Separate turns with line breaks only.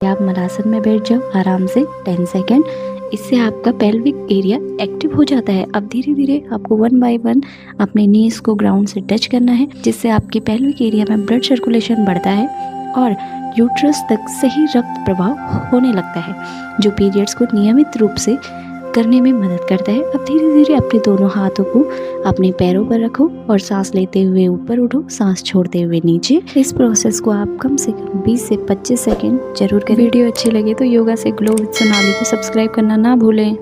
आप मलासन में बैठ जाओ आराम से 10 सेकेंड। इससे आपका पेल्विक एरिया एक्टिव हो जाता है। अब धीरे धीरे आपको 1 बाय 1 अपने नीज को ग्राउंड से टच करना है, जिससे आपके पेल्विक एरिया में ब्लड सर्कुलेशन बढ़ता है और यूट्रस तक सही रक्त प्रवाह होने लगता है, जो पीरियड्स को नियमित रूप से करने में मदद करता है। अब धीरे धीरे अपने दोनों हाथों को अपने पैरों पर रखो और सांस लेते हुए ऊपर उठो, सांस छोड़ते हुए नीचे। इस प्रोसेस को आप कम से कम 20 से 25 सेकेंड जरूर करें। वीडियो अच्छी लगे तो योगा से ग्लो विद सोनाली को सब्सक्राइब करना ना भूलें।